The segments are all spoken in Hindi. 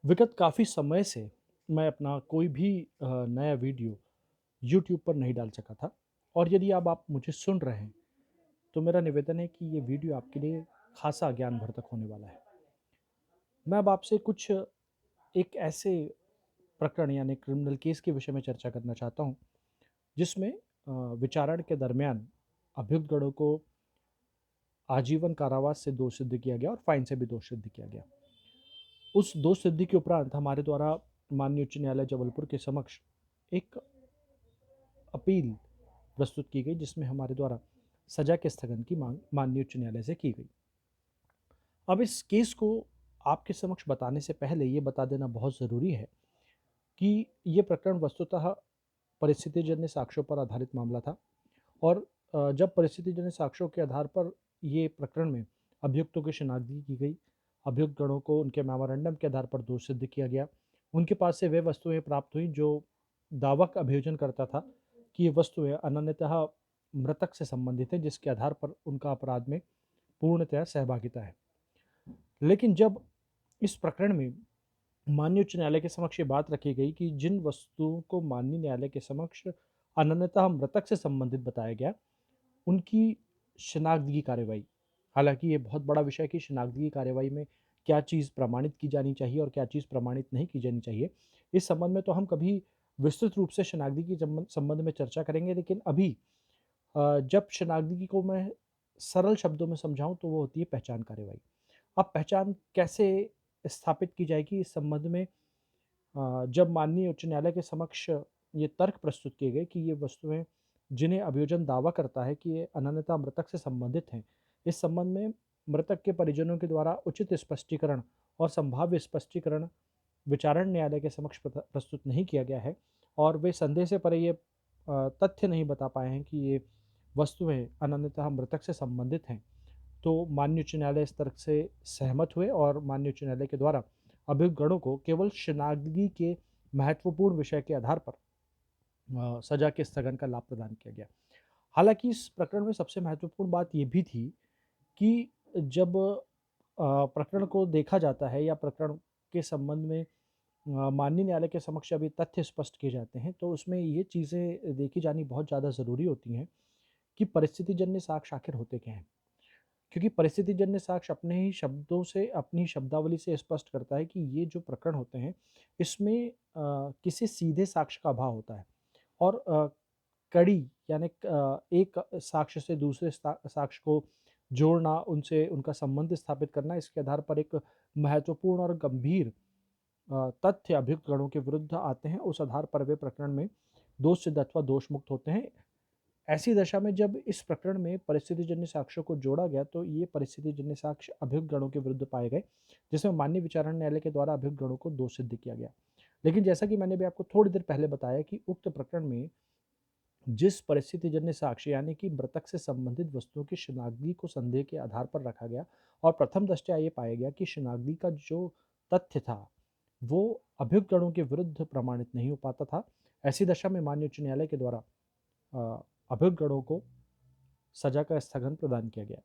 विगत काफ़ी समय से मैं अपना कोई भी नया वीडियो यूट्यूब पर नहीं डाल सका था और यदि अब आप मुझे सुन रहे हैं, तो मेरा निवेदन है कि ये वीडियो आपके लिए खासा ज्ञानवर्धक होने वाला है। मैं अब आपसे कुछ एक ऐसे प्रकरण यानी क्रिमिनल केस के विषय में चर्चा करना चाहता हूँ, जिसमें विचारण के दरमियान अभियुक्तगणों को आजीवन कारावास से दोष सिद्ध किया गया और फाइन से भी दोष सिद्ध किया गया। उस दोष सिद्धि के उपरांत हमारे द्वारा माननीय उच्च न्यायालय जबलपुर के समक्ष एक अपील प्रस्तुत की गई, जिसमें हमारे द्वारा सजा के स्थगन की मांग माननीय उच्च न्यायालय से की गई। अब इस केस को आपके समक्ष बताने से पहले ये बता देना बहुत ज़रूरी है कि ये प्रकरण वस्तुतः परिस्थितिजन्य साक्ष्यों पर आधारित मामला था और जब परिस्थितिजन्य साक्ष्यों के आधार पर ये प्रकरण में अभियुक्तों की शिनाख्त की गई, अभियुक्त गणों को उनके मेमोरेंडम के आधार पर दोष सिद्ध किया गया। उनके पास से वे वस्तुएं प्राप्त हुई जो दावा का अभियोजन करता था कि ये वस्तुएं अनन्यतः मृतक से संबंधित हैं, जिसके आधार पर उनका अपराध में पूर्णतः सहभागिता है। लेकिन जब इस प्रकरण में माननीय उच्च न्यायालय के समक्ष ये बात रखी गई कि जिन वस्तुओं को माननीय न्यायालय के समक्ष अनन्यतः मृतक से संबंधित बताया गया, उनकी शिनाख्त की कार्रवाई, हालांकि ये बहुत बड़ा विषय है कि शिनाख्त की कार्रवाई में क्या चीज़ प्रमाणित की जानी चाहिए और क्या चीज़ प्रमाणित नहीं की जानी चाहिए, इस संबंध में तो हम कभी विस्तृत रूप से शिनाख्त के संबंध में चर्चा करेंगे। लेकिन अभी जब शिनाख्त को मैं सरल शब्दों में समझाऊं तो वो होती है पहचान कार्रवाई। अब पहचान कैसे स्थापित की जाएगी, इस संबंध में जब माननीय उच्च न्यायालय के समक्ष ये तर्क प्रस्तुत किए गए कि ये वस्तुएं जिन्हें अभियोजन दावा करता है कि ये अनन्यता मृतक से संबंधित हैं, इस संबंध में मृतक के परिजनों के द्वारा उचित स्पष्टीकरण और संभाव्य स्पष्टीकरण विचारण न्यायालय के समक्ष प्रस्तुत नहीं किया गया है और वे संदेह से परे ये तथ्य नहीं बता पाए हैं कि ये वस्तुएं अनन्यता मृतक से संबंधित हैं, तो माननीय उच्च न्यायालय इस तर्क से सहमत हुए और माननीय उच्च न्यायालय के द्वारा अभियुक्त गणों को केवल शिनाख्तगी के महत्वपूर्ण विषय के आधार पर सजा के स्थगन का लाभ प्रदान किया गया। हालांकि इस प्रकरण में सबसे महत्वपूर्ण बात यह भी थी कि जब प्रकरण को देखा जाता है या प्रकरण के संबंध में माननीय न्यायालय के समक्ष अभी तथ्य स्पष्ट किए जाते हैं, तो उसमें ये चीज़ें देखी जानी बहुत ज़्यादा ज़रूरी होती हैं कि परिस्थितिजन्य साक्ष्य आखिर होते क्या हैं। क्योंकि परिस्थितिजन्य साक्ष्य अपने ही शब्दों से, अपनी शब्दावली से स्पष्ट करता है कि ये जो प्रकरण होते हैं, इसमें किसी सीधे साक्ष्य का अभाव होता है और कड़ी यानी एक साक्ष्य से दूसरे साक्ष्य को जोड़ना, उनसे उनका संबंध स्थापित करना, इसके आधार पर एक महत्वपूर्ण और गंभीर तथ्य अभियुक्त गणों के विरुद्ध आते हैं, उस आधार पर वे प्रकरण में दोष सिद्ध अथवा दोष मुक्त होते हैं। ऐसी दशा में जब इस प्रकरण में परिस्थितिजन्य साक्ष्यों को जोड़ा गया, तो ये परिस्थितिजन्य साक्ष्य अभियुक्त गणों के विरुद्ध पाए गए, जिसमें माननीय विचारण न्यायालय के द्वारा अभियुक्त गणों को दोष सिद्ध किया गया। लेकिन जैसा कि मैंने भी आपको थोड़ी देर पहले बताया कि उक्त प्रकरण में जिस परिस्थितिजन्य साक्ष्य यानी कि मृतक से संबंधित वस्तुओं की शिनाख्तगी को संदेह के आधार पर रखा गया और प्रथम दृष्टया ये पाया गया कि शिनाख्तगी का जो तथ्य था वो अभियुक्त गणों के विरुद्ध प्रमाणित नहीं हो पाता था। ऐसी दशा में माननीय उच्च न्यायालय के द्वारा अभियुक्त गणों को सजा का स्थगन प्रदान किया गया।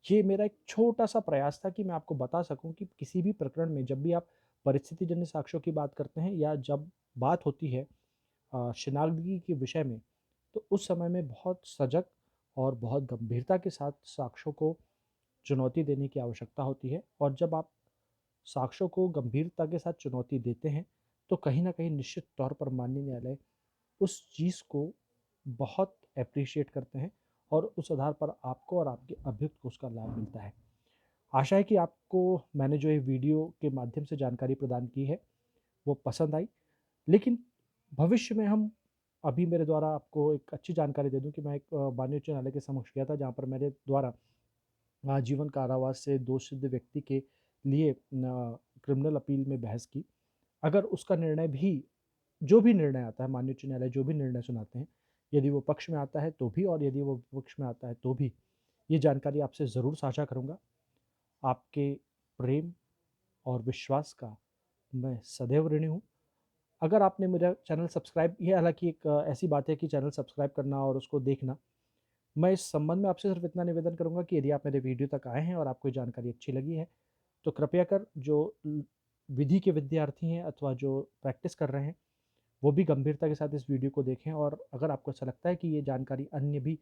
ये मेरा एक छोटा सा प्रयास था कि मैं आपको बता सकूं कि किसी भी प्रकरण में जब भी आप परिस्थितिजन्य साक्ष्यों की बात करते हैं या जब बात होती है शिनाख्तगी के विषय में, तो उस समय में बहुत सजग और बहुत गंभीरता के साथ साक्ष्यों को चुनौती देने की आवश्यकता होती है और जब आप साक्ष्यों को गंभीरता के साथ चुनौती देते हैं, तो कहीं न कहीं निश्चित तौर पर माननीय न्यायालय उस चीज़ को बहुत एप्रिशिएट करते हैं और उस आधार पर आपको और आपके अभियुक्त को उसका लाभ मिलता है। आशा है कि आपको मैंने जो ये वीडियो के माध्यम से जानकारी प्रदान की है, वो पसंद आई। लेकिन भविष्य में हम अभी मेरे द्वारा आपको एक अच्छी जानकारी दे दूँ कि मैं एक माननीय उच्च न्यायालय के समक्ष गया था, जहाँ पर मेरे द्वारा आजीवन कारावास से दोषित व्यक्ति के लिए क्रिमिनल अपील में बहस की। अगर उसका निर्णय भी, जो भी निर्णय आता है, माननीय उच्च न्यायालय जो भी निर्णय सुनाते हैं, यदि वो पक्ष में आता है तो भी और यदि वो विपक्ष में आता है तो भी, ये जानकारी आपसे ज़रूर साझा करूँगा। आपके प्रेम और विश्वास का मैं सदैव ऋणी हूँ। अगर आपने मेरा चैनल सब्सक्राइब, ये हालाँकि एक ऐसी बात है कि चैनल सब्सक्राइब करना और उसको देखना, मैं इस संबंध में आपसे सिर्फ इतना निवेदन करूँगा कि यदि आप मेरे वीडियो तक आए हैं और आपको ये जानकारी अच्छी लगी है, तो कृपया कर जो विधि के विद्यार्थी हैं अथवा जो प्रैक्टिस कर रहे हैं, वो भी गंभीरता के साथ इस वीडियो को देखें और अगर आपको ऐसा लगता है कि ये जानकारी अन्य भी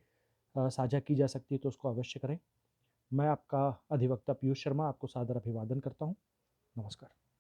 साझा की जा सकती है तो उसको अवश्य करें। मैं आपका अधिवक्ता पीयूष शर्मा आपको सादर अभिवादन करता हूँ। नमस्कार।